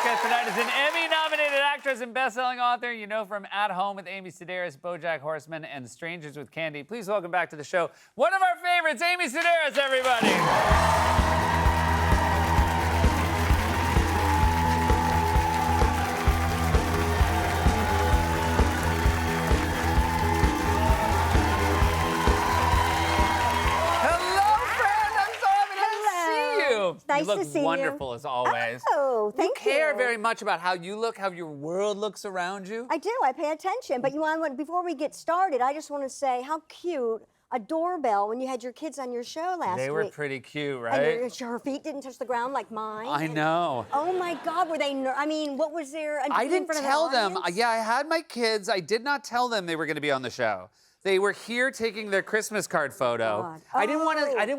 guest tonight is an Emmy-nominated actress and best-selling author you know from At Home with Amy Sedaris, BoJack Horseman, and Strangers with Candy. Please welcome back to the show one of our favorites, Amy Sedaris, everybody. Nice you look to see wonderful as always. Oh, thank you. You care very much about how you look, how your world looks around you. I do. I pay attention. But you want before we get started, I just want to say how cute a doorbell when you had your kids on your show last week. They were pretty cute, right? And her feet didn't touch the ground like mine. I know. Oh my God, were they? I mean, what was there? I didn't tell them. Yeah, I had my kids. I did not tell them they were going to be on the show. They were here taking their Christmas card photo. God. I didn't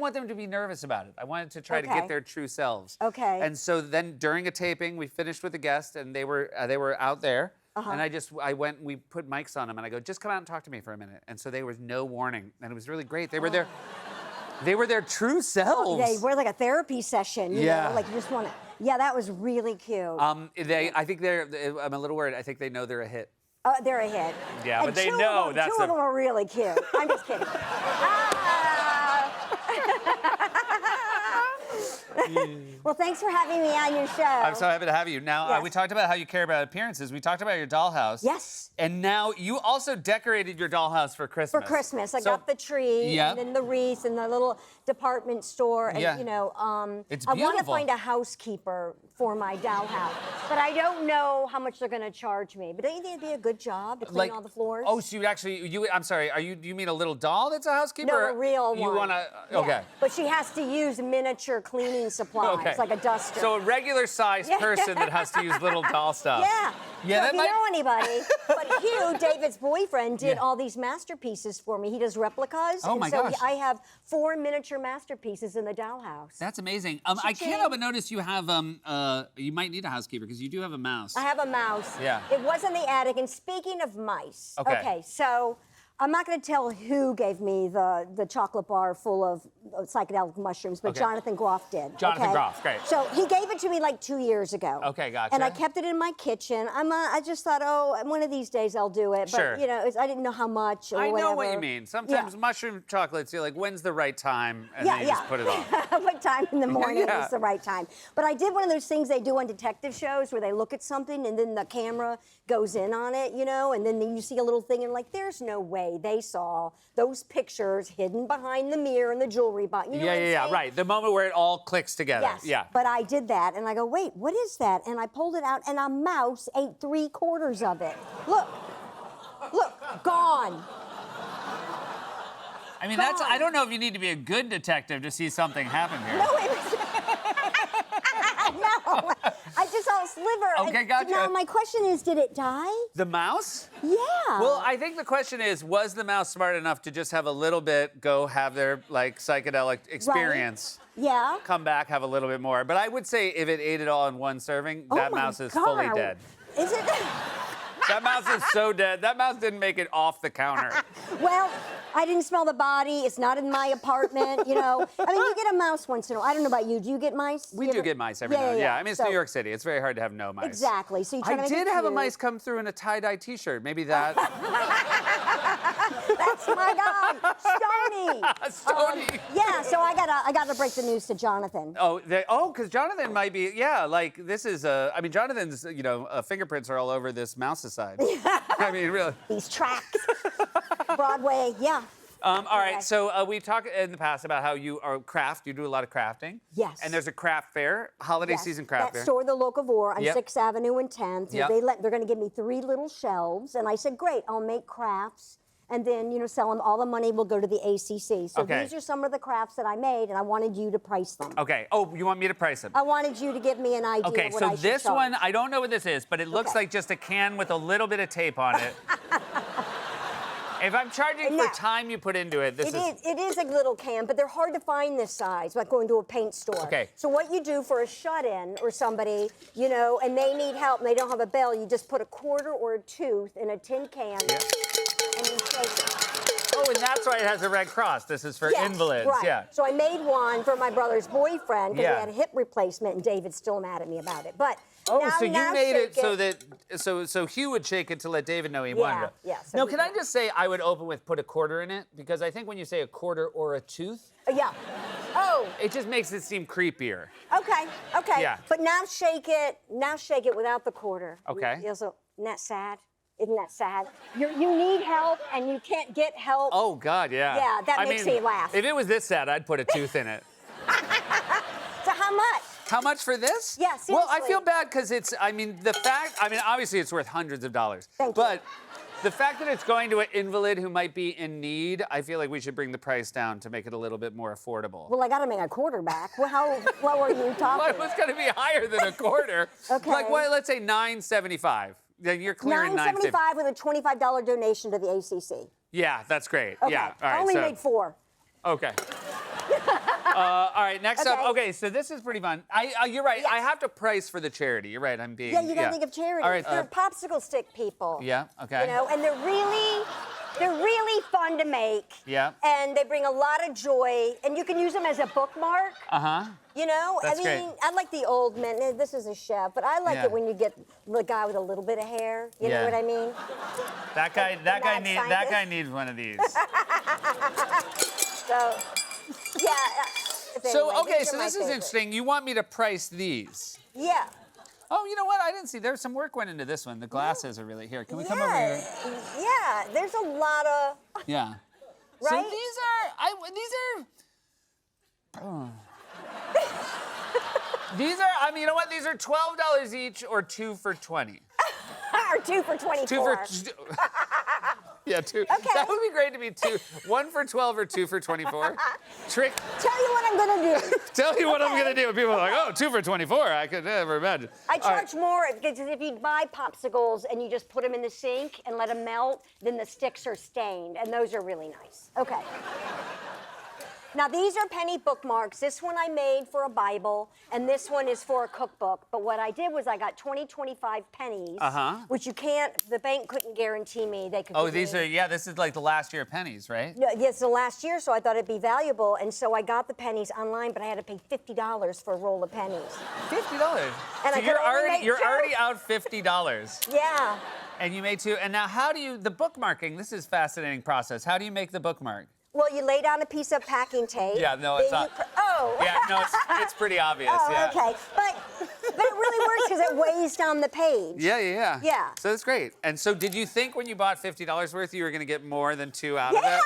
want them to be nervous about it. I wanted to try to get their true selves. Okay. And so then during a taping, we finished with the guest, and they were out there. And I went and we put mics on them, and I go, just come out and talk to me for a minute. And so there was no warning, and it was really great. They were there. They were their true selves. They were like a therapy session. You know? Like you just want to. Yeah, that was really cute. I think I'm a little worried. I think they know they're a hit. They're a hit. Yeah, and but they know that's two of them are really cute. I'm just kidding. Well, thanks for having me on your show. I'm so happy to have you. Now, Yes. we talked about how you care about appearances. We talked about your dollhouse. Yes. And now you also decorated your dollhouse for Christmas. For Christmas. I got the tree and then the wreath and the little department store. And, Yeah. you know, it's I want to beautiful. find a housekeeper for my dollhouse. But I don't know how much they're going to charge me. But don't you think it'd be a good job to clean all the floors? Oh, so I'm sorry, do you mean a little doll that's a housekeeper? No, a real one. You want to, okay. Yeah. But she has to use miniature cleaning supplies, Okay. like a duster. So a regular-sized person that has to use little doll stuff. Yeah. Yeah, so that if you might... know anybody, but Hugh, David's boyfriend, did all these masterpieces for me. He does replicas. Oh, my and so gosh. I have 4 miniature masterpieces in the dollhouse. That's amazing. I can't help but notice you have, you might need a housekeeper because you do have a mouse. I have a mouse. Yeah. It was in the attic. And speaking of mice, okay so I'm not going to tell who gave me the chocolate bar full of psychedelic mushrooms, but Jonathan Groff did. Jonathan Groff, great. So he gave it to me like 2 years ago. Okay, gotcha. And I kept it in my kitchen. I just thought, oh, one of these days I'll do it. But, Sure. you know, I didn't know how much or whatever. I know what you mean. Sometimes mushroom chocolates, you're like, when's the right time? And then you just put it on. What time in the morning is the right time? But I did one of those things they do on detective shows where they look at something and then the camera goes in on it, you know, and then you see a little thing and like, there's no way they saw those pictures hidden behind the mirror and the jewelry box. You know what I'm saying? Right. The moment where it all clicks together. Yes. Yeah. But I did that, and I go, wait, what is that? And I pulled it out, and a mouse ate 3/4 of it. Look, gone. I mean, I don't know if you need to be a good detective to see something happen here. No, it was. No, I just saw a sliver. Okay, gotcha. Now, my question is, did it die? The mouse? Yeah. Well, I think the question is, was the mouse smart enough to just have a little bit, go have their, like, psychedelic experience? Right. Yeah. Come back, have a little bit more. But I would say if it ate it all in one serving, that mouse is fully dead. Is it? That mouse is so dead. That mouse didn't make it off the counter. Well, I didn't smell the body. It's not in my apartment, you know. I mean, you get a mouse once in a while. I don't know about you. Do you get mice? We do get mice every now and then. Yeah, I mean, it's New York City. It's very hard to have no mice. Exactly. So you try to I make it did have a cute. mice come through in a tie-dye T-shirt. Maybe that. That's my guy, Stoney. Stoney. Yeah, so I gotta break the news to Jonathan. Because Jonathan might be, like, this is, I mean, Jonathan's, fingerprints are all over this mouse's side. I mean, really. These tracks. Broadway, yeah. All right, so we've talked in the past about how you are you do a lot of crafting. Yes. And there's a craft fair, holiday season craft fair. That store, the Locavore on 6th Avenue and 10th. Yep. They're gonna give me 3 little shelves, and I said, great, I'll make crafts. And then, you know, sell them. All the money will go to the ACC. So these are some of the crafts that I made, and I wanted you to price them. Okay. Oh, you want me to price them? I wanted you to give me an idea Okay, of what so I should this charge. one, I don't know what this is, but it looks like just a can with a little bit of tape on it. If I'm charging for time you put into it, It is a little can, but they're hard to find this size, like going to a paint store. Okay. So what you do for a shut-in or somebody, you know, and they need help and they don't have a bell, you just put a quarter or a tooth in a tin can and you shake it. Oh, and that's why it has a red cross. This is for Yes, invalids. right. Yeah. So I made one for my brother's boyfriend because Yeah. he had a hip replacement, and David's still mad at me about it. But Oh, now, so you now made it shake so that so Hugh would shake it to let David know he wanted it. yeah, so No, we can I can- just say I would open with put a quarter in it because I think when you say a quarter or a tooth, Yeah. Oh, it just makes it seem creepier. okay, okay. Yeah. But now shake it. Now shake it without the quarter. Okay. Isn't that sad? Isn't that sad? You need help and you can't get help. Oh God, yeah. Yeah, that I makes mean, me laugh. If it was this sad, I'd put a tooth in it. So how much? How much for this? Yeah, Well, I seriously. feel bad because obviously it's worth hundreds of dollars. Thank you. But the fact that it's going to an invalid who might be in need, I feel like we should bring the price down to make it a little bit more affordable. Well, I got to make a quarterback. Well, how low are you Well, talking? it was going to be higher than a quarter. Okay. Like, what, let's say $9.75. Then you're clearing $9.50. $9.75 with a $25 donation to the ACC. Yeah, that's great. Okay. Yeah. All right. I only so, made 4. Okay. All right. Next up. Okay. Okay. So this is pretty fun. You're right. Yes. I have to price for the charity. You're right. I'm being. Yeah, you got to think of charity. All right. They're popsicle stick people. Yeah. Okay. You know, and they're really fun to make. Yeah. And they bring a lot of joy, and you can use them as a bookmark. Uh huh. You know, That's I mean, great. I like the old men. This is a chef, but I like Yeah. it when you get the guy with a little bit of hair. You Yeah. know what I mean? That guy mad scientist. needs one of these. So, yeah. So anyway, okay, these are so my this is favorite. interesting. You want me to price these? Yeah. Oh, you know what? I didn't see. There's some work went into this one. The glasses are really here. Can we come over here? Yeah. There's a lot of. Yeah. Right? So these are. I mean, you know what? These are $12 each, or 2 for 20. Or 2 for 24. 2 for. Yeah, 2. Okay. That would be great to be 2. 1 for 12 or 2 for 24. Trick. Tell you what I'm gonna do. Tell you what I'm Okay. gonna do. People are like, oh, 2 for 24. I could never imagine. I All right. charge more because if you buy popsicles and you just put them in the sink and let them melt, then the sticks are stained, and those are really nice. Okay. Now these are penny bookmarks. This one I made for a Bible, and this one is for a cookbook. But what I did was I got 25 pennies, which the bank couldn't guarantee me they could. Oh, give these me. are, yeah, this is like the last year of pennies, right? No, yes, the last year, so I thought it'd be valuable, and so I got the pennies online, but I had to pay $50 for a roll of pennies. $50. And So I could only make you're 2. already out $50. Yeah. And you made 2. And now the bookmarking, this is a fascinating process. How do you make the bookmark? Well, you lay down a piece of packing tape. Yeah, no, it's then not. you oh. Yeah, no, it's pretty obvious. Oh, Yeah. okay. But it really works because it weighs down the page. Yeah. Yeah. So that's great. And so did you think when you bought $50 worth you were going to get more than 2 out of Yeah. it?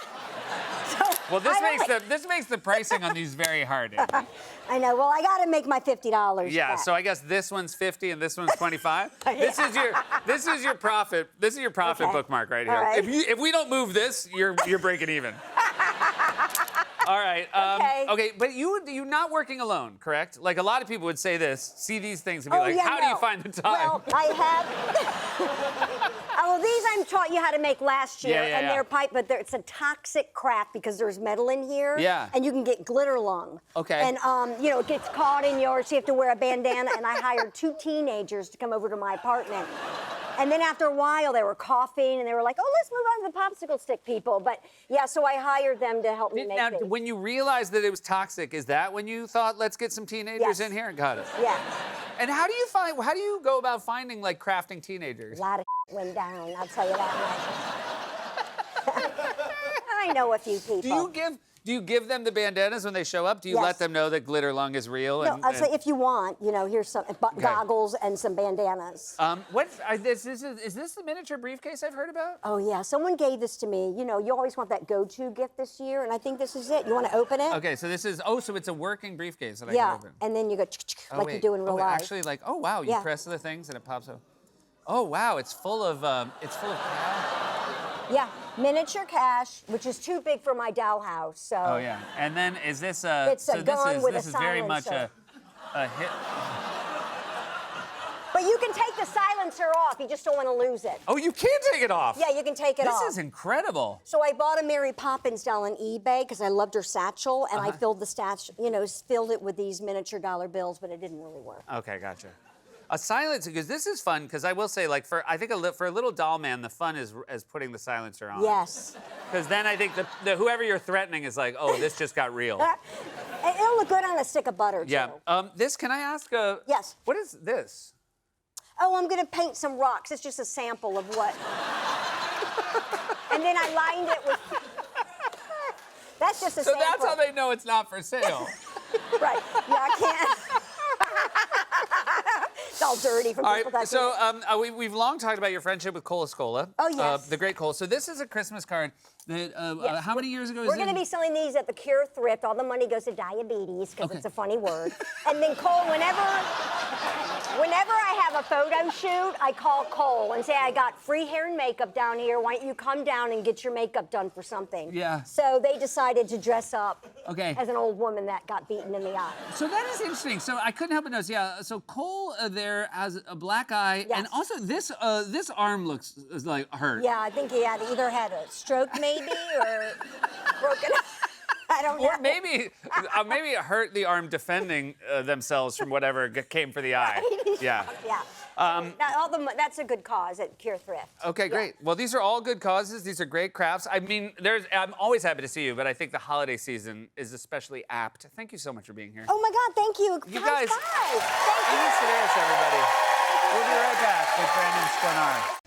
So Well, I this makes the pricing on these very hard. Amy. I know. Well, I got to make my $50. Yeah, back. so I guess this one's 50 and this one's 25. This is your profit. This is your profit Okay. bookmark right here. All right. If we don't move this, you're breaking even. All right. Okay. But you're not working alone, correct? Like a lot of people would say this, see these things and be Oh, like, yeah, how do you find the time? Well, I have. Oh, these I'm taught you how to make last year, Yeah, and they're pipe, but it's a toxic crap because there's metal in here. Yeah. And you can get glitter lung. Okay. And it gets caught in yours. So you have to wear a bandana. And I hired 2 teenagers to come over to my apartment. And then after a while, they were coughing, and they were like, "Oh, let's move on to the popsicle stick people." But yeah, so I hired them to help me make Now, things. when you realized that it was toxic, is that when you thought, let's get some teenagers Yes. in here? Got it. Yeah. And how do you go about finding like crafting teenagers? A lot of went down, I'll tell you that much. I know a few people. Do you give them the bandanas when they show up? Do you Yes. let them know that glitter lung is real? No, I'll say if you want, here's some goggles and some bandanas. Is this the miniature briefcase I've heard about? Oh yeah, someone gave this to me. You always want that go-to gift this year, and I think this is it. You want to open it? Okay, so so it's a working briefcase that I Yeah, can open. and then you go Oh, like wait. you do in real life. Actually, like, oh wow, you Yeah. press the things and it pops up. Oh wow, it's full of cash. Yeah, miniature cash, which is too big for my dollhouse. So. Oh yeah, and then is this a? It's a gun with a this is very much silencer. a hit. But you can take the silencer off. You just don't want to lose it. Oh, you can take it off. Yeah, you can take it off. This is incredible. So I bought a Mary Poppins doll on eBay because I loved her satchel, and I filled filled it with these miniature dollar bills, but it didn't really work. Okay, gotcha. A silencer, because this is fun. Because I will say, like, for a little doll man, the fun is putting the silencer on. Yes. Because then I think the whoever you're threatening is like, oh, this just got real. It'll look good on a stick of butter, too. Yeah. This, can I ask? Yes. What is this? Oh, I'm gonna paint some rocks. It's just a sample of what. And then I lined it with. That's just a So sample. that's how they know it's not for sale. Right. Yeah, I can't. It's all dirty from All people right, touching so it. we've long talked about your friendship with Cola Scola. Oh, yes. The great Cole. So this is a Christmas card that, Yes. how many years ago is We're it? going to be selling these at the Cure Thrift. All the money goes to diabetes because Okay. it's a funny word. And then Cole, whenever I have a photo shoot, I call Cole and say, I got free hair and makeup down here. Why don't you come down and get your makeup done for something? Yeah. So they decided to dress up Okay. as an old woman that got beaten in the eye. So that is interesting. So I couldn't help but notice. Yeah. So Cole there has a black eye, and Yes. also this arm looks like hurt. Yeah, I think he had either had a stroke maybe or broken. I don't know. Or maybe it hurt the arm defending themselves from whatever came for the eye. Yeah. Yeah. That's a good cause at Cure Thrift. Okay, Yeah. great. Well, these are all good causes. These are great crafts. I mean, I'm always happy to see you, but I think the holiday season is especially apt. Thank you so much for being here. Oh my God, thank you. You High guys, five. Thank you. Amy Sedaris, everybody. We'll be right back with Brandon Sklenar.